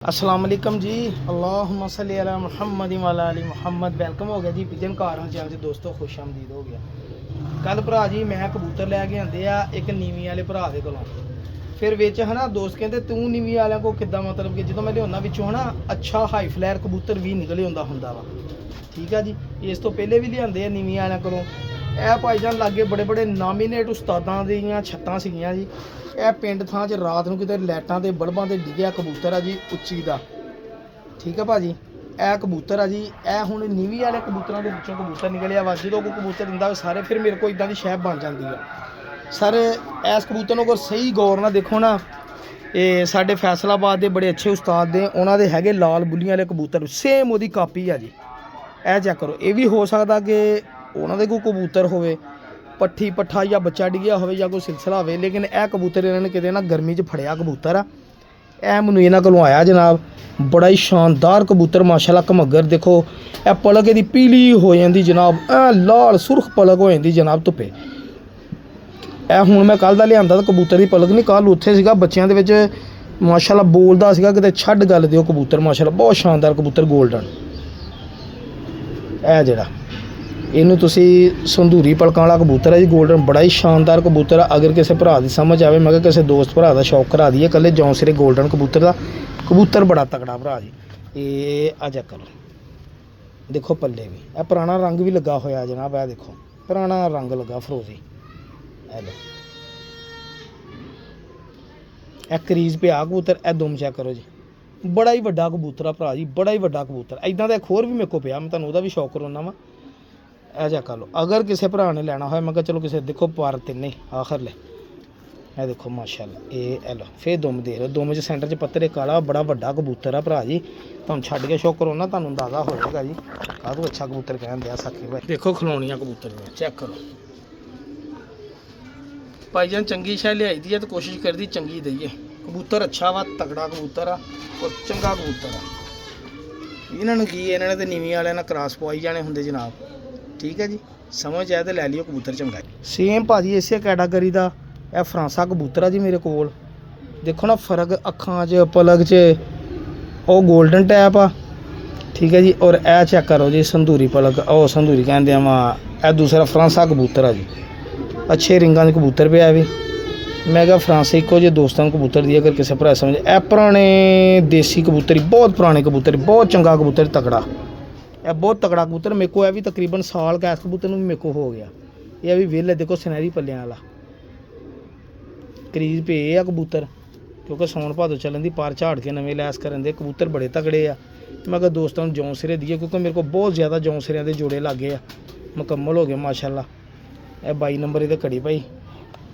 अस्सलाम वालेकुम जी। अल्लाहुम्मा सल्ली अला मुहम्मद व अला आलि मुहम्मद। वेलकम हो गया जी पिजन कार चैनल च दोस्तों, खुश आमदीद हो गया। कल भरा जी मैं कबूतर लैके आंदे आ एक नीवी वाले भरा दे कोलों। फिर विच है ना दोस्त कहते तू नीवी वाले को किद्दां, मतलब कि जो मैं लिया विचों है ना अच्छा हाई फ्लायर कबूतर भी निकले होंदा वा। ठीक है जी, इस तो पहले भी लियाते हैं नीवी वाले कोलों। यह भाईजान लागे बड़े बड़े नामीनेट उस्तादां दियां छत्तां सीगियां जी। यह पिंड थां च रात नूं किते लाइटां ते बल्बां ते डिग्गिया कबूतर है जी उच्ची दा। ठीक है भाजी, यह कबूतर है जी। यह हुण नीवी वाले कबूतरों के विचों कबूतर निकलिया वा। जो कोई कबूतर दिंदा सारे फिर मेरे को इदां दी शैप बन जाती है। सर इस कबूतर नूं अगर सही गौर नाल देखो ना, ये साडे फैसलाबाद के बड़े अच्छे उस्ताद ने, उन्होंने हैगे लाल बुल्लियां वाले कबूतर, सेम वो कापी है जी। यह चेक करो, ये भी हो सकता कि उन्होंने कोई कबूतर होवे पट्ठी पट्ठा या बच्चा डिग्या हो या कोई सिलसिला हो, लेकिन यह कबूतर इन्होंने किते ना गर्मी च फड़िया कबूतर आ। यह मैनूं इन्हां कोलों आया जनाब, बड़ा ही शानदार कबूतर माशाल्लाह। घमग्गर देखो, यह पलक इहदी पीली हो जाती जनाब, लाल सुरख पलक हो जाती जनाब धुप्पे। यह हुण मैं कल दा लिआंदा तो कबूतर की पलक नहीं, कल उत्थे सीगा बच्चों के विच माशाल्लाह बोलदा सीगा किते छड्ड गल दिओ कबूतर माशाल्लाह बहुत शानदार कबूतर गोल्डन। यह जिहड़ा इनू तुसी संधूरी पलकां वाला कबूतर है जी गोल्डन, बड़ा ही शानदार कबूतर है। अगर किसी भरा की समझ आए, मैं किसी दोस्त भरा का शौक करा दी है कल जौंसरे गोल्डन कबूतर का। कबूतर बड़ा तगड़ा भरा जी। ये आ चेक करो, देखो पल्ले भी यह पुराना रंग भी लगा होया जनाब। यह देखो पुराना रंग लगा फरोजी। हेलो यह क्रीज पे आ कबूतर। यह दुम चेक करो जी, बड़ा ही वड्डा कबूतर आ भरा जी, बड़ा ही वड्डा कबूतर। इदां दा एक होर भी मेरे को पिया, मैं तुहानूं उहदा भी शौक कराउणा वा। यह चेक कर लो, अगर किसी भरा ने लेना हो, मैं कहा चलो किसी देखो पार तिन्ने आखिर ले। यह देखो माशाल्लाह, ये लो फिर दुम देख लो, दुम च सेंटर च पत्तर एक काला बड़ा वड्डा कबूतर है भरा जी। तुहानूं छड्ड के शौक कराउणा, तुहानूं अंदाजा हो जाएगा जी काहतों अच्छा कबूतर कहण दिया साकी भाई। देखो खलोनियां कबूतर में चेक करो भाईजान, चंगी शै लियाई दी है तो कोशिश करदी चंगी दईए। कबूतर अच्छा वा, तगड़ा कबूतर आ और चंगा कबूतर आ। इन्होंने की इन्होंने तो नीवी वाले ना क्रॉस पवाई जाने होंगे जनाब। ठीक है जी, समझ आए तो लै लियो कबूतर चंगा। सेम भाजी इसे कैटागरी का यह फ्रांसा कबूतर है जी मेरे कोल। देखो ना फर्क अखां च पलक च, वो गोल्डन टैप आ। ठीक है जी, और यह चेक करो जी संधूरी पलक, ओ संधूरी कहते वा, यह दूसरा फ्रांसा कबूतर है जी। अच्छे रिंगां दे कबूतर पे भी। मैं क्या फ्रांस इको जे दोस्तों कबूतर दी अगर किसी भरा समझ, ए पुराने देसी कबूतर ही, बहुत पुराने कबूतर, बहुत चंगा कबूतर, तगड़ा। यह बहुत तगड़ा कबूतर मेरे को, भी तकरीबन साल का इस कबूतर में मेरे को हो गया। यह भी वेल है, देखो सुनहरी पल्लियां वाला क्रीज पे आ कबूतर, क्योंकि सौन भादो चलन दी पार झाड़ के नवे लैस करन दे कबूतर बड़े तगड़े आ। मैं क्या दोस्तों जौंसरे दिए, क्योंकि मेरे को बहुत ज़्यादा जौंसरियां दे जोड़े लागे आ, मुकम्मल हो गए माशाल्लाह। यह 22 नंबर ये कड़ी भाई,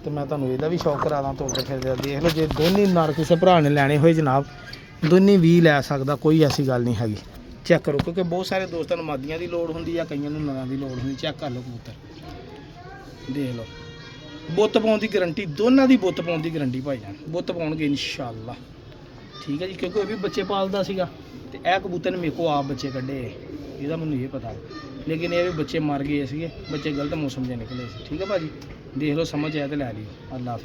तो मैं तुहानूं इहदा भी शौक करा दा तुरदे फिरदे। देख लो जे दोनों नर किसी भरा ने लैने होए जनाब, दोनों भी लै सकदा, कोई ऐसी गल नहीं हैगी। चेक करो, क्योंकि बहुत सारे दोस्तों मादियां की लोड़ होंदी है, कईयां नूं नरां की लोड़ होंदी। चेक कर लो कबूतर, देख लो बुत्त पाउण की गारंटी, दोनों की बुत्त पाउण की गारंटी भाईजान, बुत्त पाउणगे इंशाअल्लाह। ठीक है जी, क्योंकि वह भी बच्चे पालदा सीगा ते यह कबूतर ने मेरे को आप बच्चे कड्ढे, ਇਹਦਾ ਮੈਨੂੰ ये पता, लेकिन ये भी बच्चे मर गए सी, बच्चे गलत मौसम से निकले। ठीक है भाजी, देख लो समझ आया तो लै लियो। अल्लाह हाफिज़।